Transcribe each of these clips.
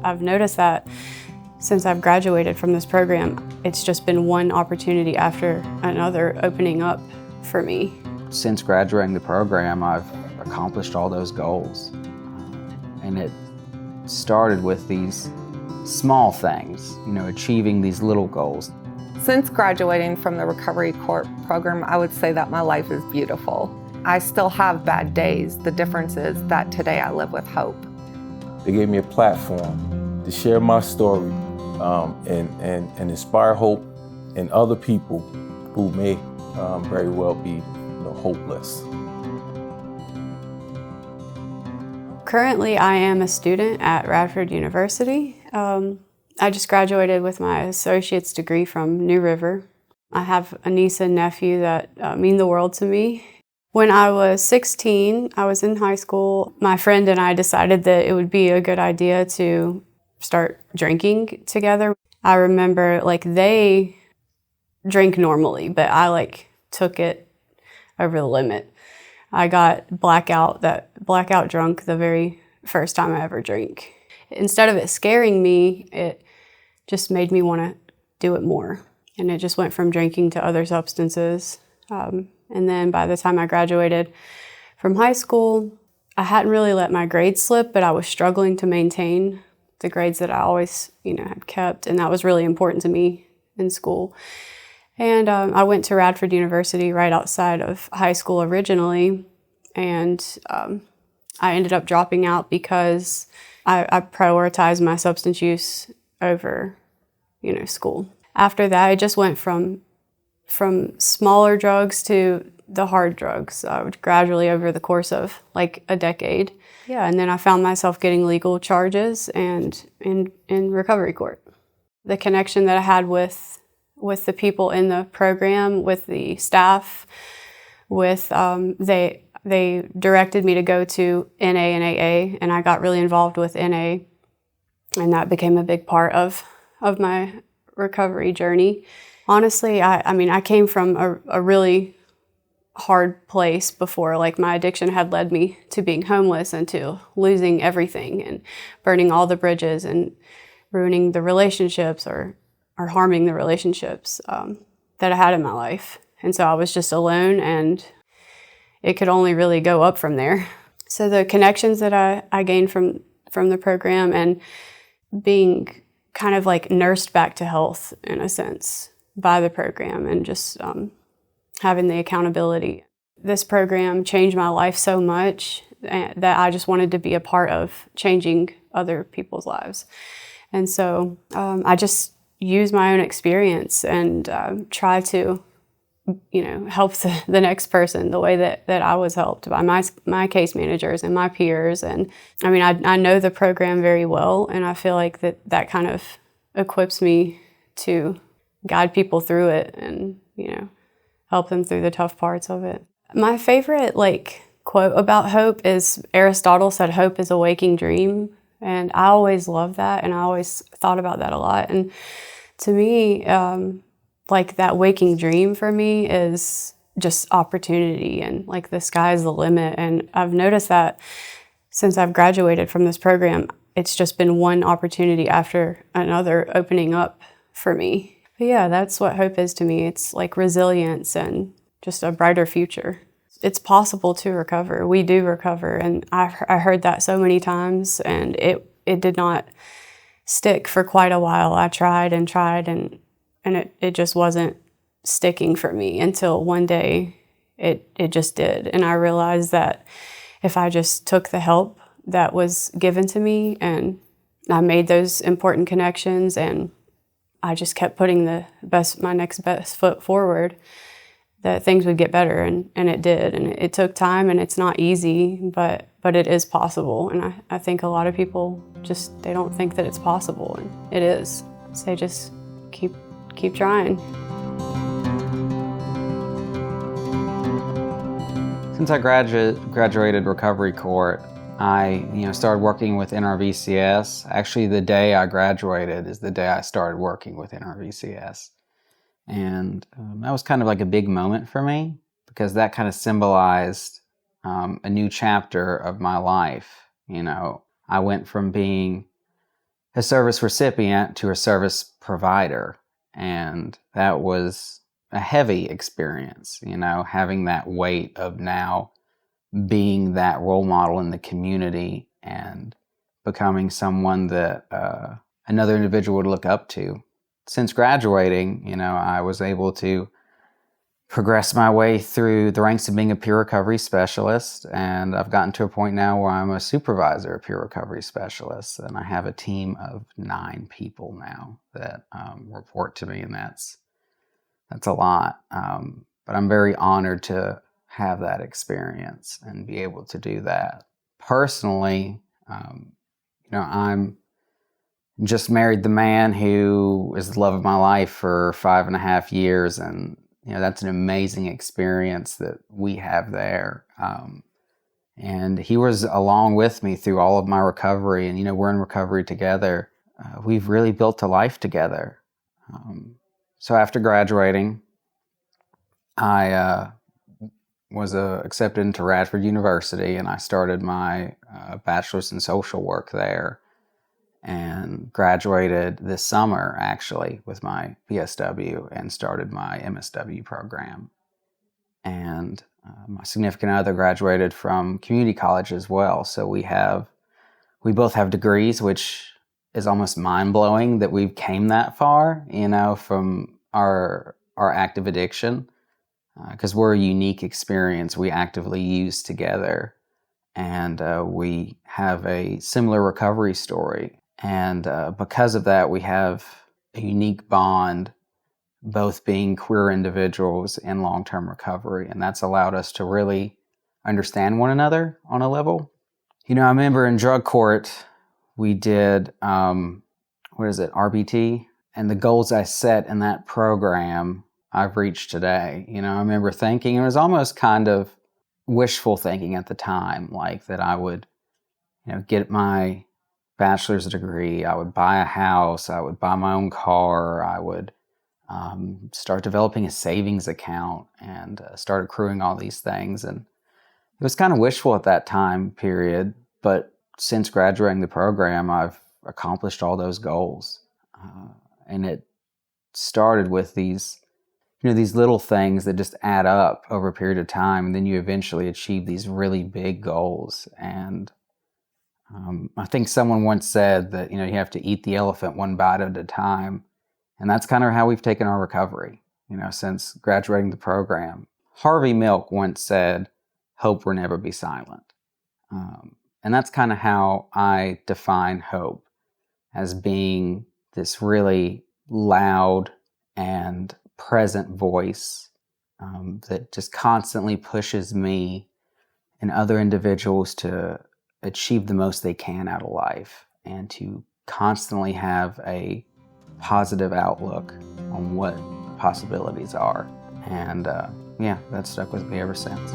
I've noticed that since I've graduated from this program, it's just been one opportunity after another opening up for me. Since graduating the program, I've accomplished all those goals. And it started with these small things, achieving these little goals. Since graduating from the Recovery Court program, I would say that my life is beautiful. I still have bad days. The difference is that today I live with hope. They gave me a platform to share my story and inspire hope in other people who may very well be hopeless. Currently, I am a student at Radford University. I just graduated with my associate's degree from New River. I have a niece and nephew that mean the world to me. When I was 16, I was in high school. My friend and I decided that it would be a good idea to start drinking together. I remember they drink normally, but I took it over the limit. I got blackout drunk the very first time I ever drank. Instead of it scaring me, it just made me want to do it more. And it just went from drinking to other substances. And then by the time I graduated from high school, I hadn't really let my grades slip, but I was struggling to maintain the grades that I always, had kept. And that was really important to me in school. And I went to Radford University right outside of high school originally. And I ended up dropping out because I prioritized my substance use over, school. After that, I just went from smaller drugs to the hard drugs gradually over the course of a decade. Yeah, and then I found myself getting legal charges and in recovery court. The connection that I had with the people in the program, with the staff, they directed me to go to NA and AA, and I got really involved with NA, and that became a big part of my recovery journey. Honestly, I came from a really hard place before. My addiction had led me to being homeless and to losing everything and burning all the bridges and ruining the relationships or harming the relationships that I had in my life. And so I was just alone, and it could only really go up from there. So the connections that I gained from the program and being kind of nursed back to health in a sense by the program and just having the accountability. This program changed my life so much that I just wanted to be a part of changing other people's lives. And so I just use my own experience and try to help the next person the way that I was helped by my case managers and my peers. And I know the program very well, and I feel like that kind of equips me to guide people through it and, help them through the tough parts of it. My favorite quote about hope is Aristotle said, "Hope is a waking dream." And I always loved that, and I always thought about that a lot. And to me, that waking dream for me is just opportunity, and the sky's the limit. And I've noticed that since I've graduated from this program, it's just been one opportunity after another opening up for me. But yeah, that's what hope is to me. It's resilience and just a brighter future. It's possible to recover. We do recover, and I heard that so many times, and it did not stick for quite a while. I tried, and it just wasn't sticking for me until one day it just did. And I realized that if I just took the help that was given to me and I made those important connections and I just kept putting my next best foot forward, that things would get better, and it did. And it took time, and it's not easy, but it is possible. And I think a lot of people they don't think that it's possible, and it is. So they just keep trying. Since I graduated recovery court, I started working with NRVCS. Actually, the day I graduated is the day I started working with NRVCS. And that was kind of a big moment for me, because that kind of symbolized a new chapter of my life. I went from being a service recipient to a service provider. And that was a heavy experience, having that weight of now being that role model in the community and becoming someone that another individual would look up to. Since graduating, I was able to progress my way through the ranks of being a peer recovery specialist, and I've gotten to a point now where I'm a supervisor of peer recovery specialists, and I have a team of 9 people now that report to me, and that's a lot. But I'm very honored to have that experience and be able to do that. Personally, I'm just married the man who is the love of my life for 5.5 years, and that's an amazing experience that we have there. And he was along with me through all of my recovery, and we're in recovery together. We've really built a life together. So after graduating, I was accepted into Radford University, and I started my bachelor's in social work there, and graduated this summer actually with my PSW and started my MSW program. And my significant other graduated from community college as well. So we both have degrees, which is almost mind-blowing that we've came that far, from our active addiction. Because we're a unique experience we actively use together, and we have a similar recovery story. And because of that, we have a unique bond, both being queer individuals in long-term recovery, and that's allowed us to really understand one another on a level. I remember in drug court, we did, RBT? And the goals I set in that program I've reached today. I remember thinking, it was almost kind of wishful thinking at the time, like that I would, get my bachelor's degree, I would buy a house, I would buy my own car, I would start developing a savings account and start accruing all these things. And it was kind of wishful at that time period, but since graduating the program, I've accomplished all those goals. And it started with these little things that just add up over a period of time, and then you eventually achieve these really big goals. And I think someone once said that, you have to eat the elephant one bite at a time. And that's kind of how we've taken our recovery, since graduating the program. Harvey Milk once said, "Hope will never be silent." And that's kind of how I define hope, as being this really loud and present voice that just constantly pushes me and other individuals to achieve the most they can out of life and to constantly have a positive outlook on what possibilities are. And that stuck with me ever since.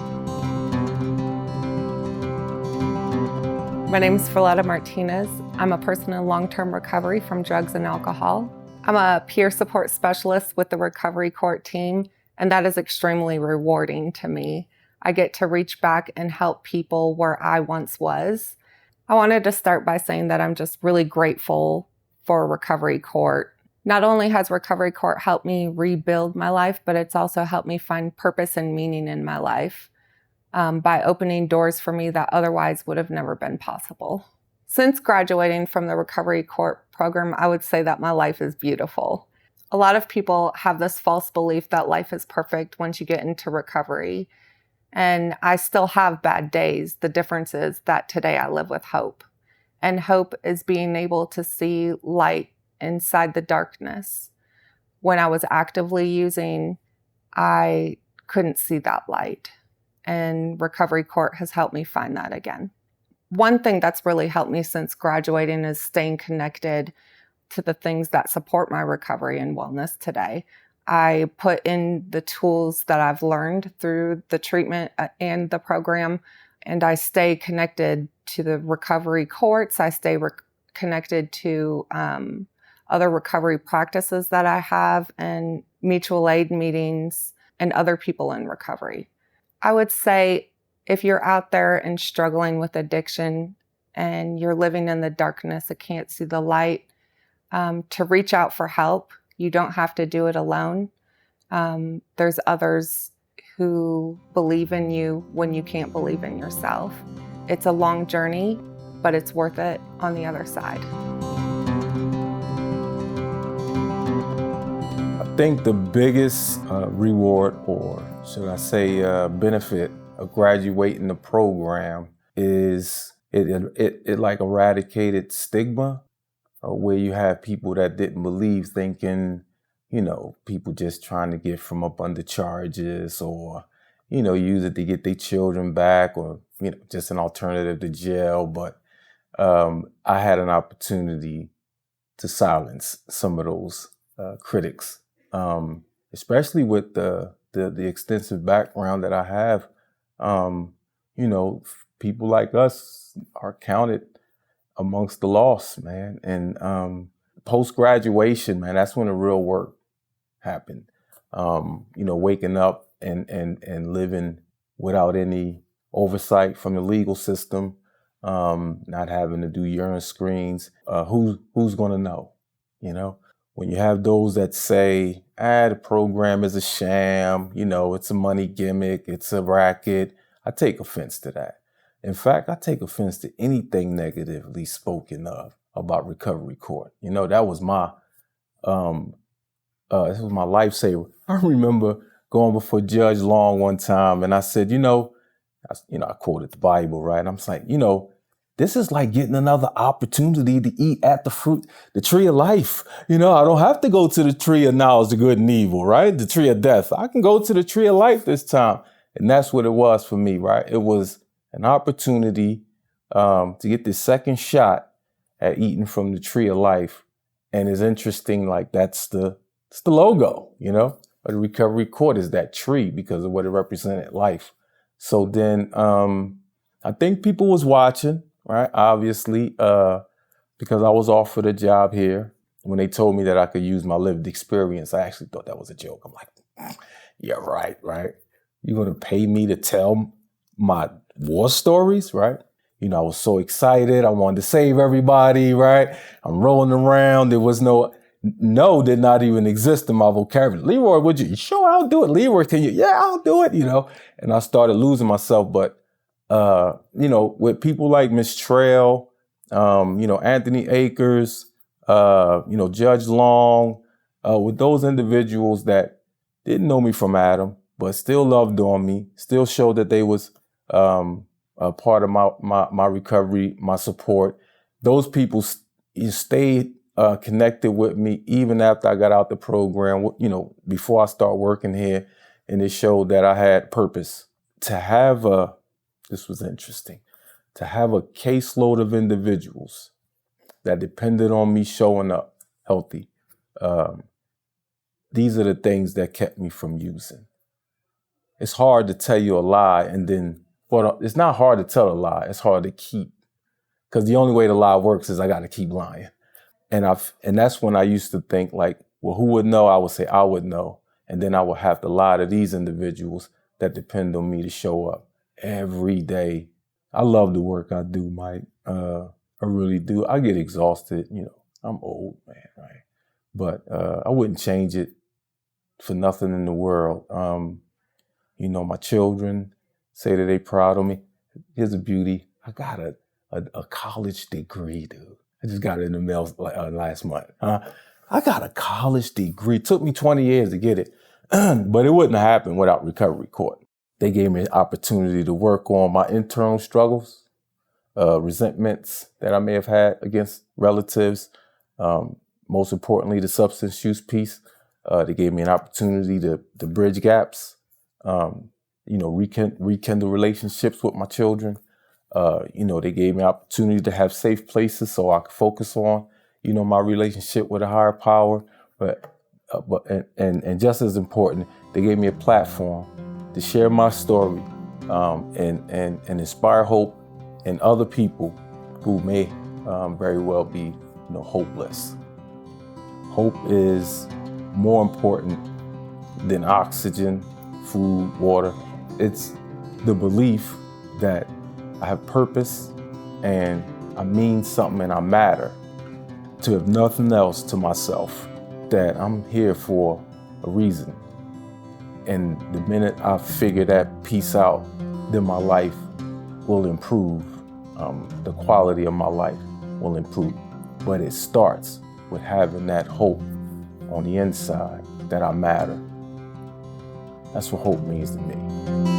My name is Ferletta Martinez. I'm a person in long-term recovery from drugs and alcohol. I'm a peer support specialist with the recovery court team, and that is extremely rewarding to me. I get to reach back and help people where I once was. I wanted to start by saying that I'm just really grateful for recovery court. Not only has recovery court helped me rebuild my life, but it's also helped me find purpose and meaning in my life by opening doors for me that otherwise would have never been possible. Since graduating from the recovery court program, I would say that my life is beautiful. A lot of people have this false belief that life is perfect once you get into recovery. And I still have bad days. The difference is that today I live with hope. And hope is being able to see light inside the darkness. When I was actively using, I couldn't see that light. And recovery court has helped me find that again. One thing that's really helped me since graduating is staying connected to the things that support my recovery and wellness today. I put in the tools that I've learned through the treatment and the program, and I stay connected to the recovery courts. I stay connected to other recovery practices that I have and mutual aid meetings and other people in recovery. I would say if you're out there and struggling with addiction and you're living in the darkness and can't see the light, to reach out for help. You don't have to do it alone. There's others who believe in you when you can't believe in yourself. It's a long journey, but it's worth it on the other side. I think the biggest reward, or should I say benefit, of graduating the program is it like eradicated stigma, where you have people that didn't believe, thinking, people just trying to get from up under charges, or, use it to get their children back, or, just an alternative to jail. But I had an opportunity to silence some of those critics, especially with the extensive background that I have. People like us are counted amongst the lost, man. And post-graduation, man, that's when the real work happened. Waking up and living without any oversight from the legal system, not having to do urine screens. Who's gonna know? When you have those that say, the program is a sham, it's a money gimmick, it's a racket, I take offense to that. In fact, I take offense to anything negatively spoken of about Recovery Court. That was my this was my lifesaver. I remember going before Judge Long one time, and I said, I quoted the Bible, right? I'm just like, this is like getting another opportunity to eat at the tree of life. I don't have to go to the tree of knowledge of good and evil, right? The tree of death. I can go to the tree of life this time. And that's what it was for me, right? It was an opportunity to get this second shot at eating from the tree of life. And it's interesting, like it's the logo, but the Recovery Court is that tree because of what it represented, life. So then I think people was watching, right? Obviously, because I was offered a job here. When they told me that I could use my lived experience, I actually thought that was a joke. I'm like, yeah, right? You're going to pay me to tell my war stories, right? I was so excited. I wanted to save everybody, right? I'm rolling around. There was no did not even exist in my vocabulary. Leroy, would you? Sure, I'll do it. Leroy, can you? Yeah, I'll do it, And I started losing myself. But, with people like Miss Trail, Anthony Akers, Judge Long, with those individuals that didn't know me from Adam, but still loved on me, still showed that they was a part of my recovery, my support. Those people stayed connected with me even after I got out the program, before I start working here. And it showed that I had purpose. This was interesting, to have a caseload of individuals that depended on me showing up healthy. These are the things that kept me from using. It's hard to tell you a lie it's not hard to tell a lie. It's hard to keep, because the only way the lie works is I got to keep lying. And that's when I used to think like, well, who would know? I would say I would know. And then I would have to lie to these individuals that depend on me to show up every day. I love the work I do, Mike. I really do. I get exhausted. I'm old, man, right? But I wouldn't change it for nothing in the world. My children say that they proud of me. Here's the beauty. I got a college degree, dude. I just got it in the mail last month. I got a college degree. It took me 20 years to get it, but it wouldn't have happened without Recovery Court. They gave me an opportunity to work on my internal struggles, resentments that I may have had against relatives. Most importantly, the substance use piece. They gave me an opportunity to bridge gaps, rekindle relationships with my children. They gave me an opportunity to have safe places so I could focus on, my relationship with a higher power. But just as important, they gave me a platform to share my story, and inspire hope in other people who may very well be, hopeless. Hope is more important than oxygen, food, water. It's the belief that I have purpose and I mean something and I matter, to if nothing else to myself, that I'm here for a reason. And the minute I figure that piece out, then my life will improve. The quality of my life will improve. But it starts with having that hope on the inside that I matter. That's what hope means to me.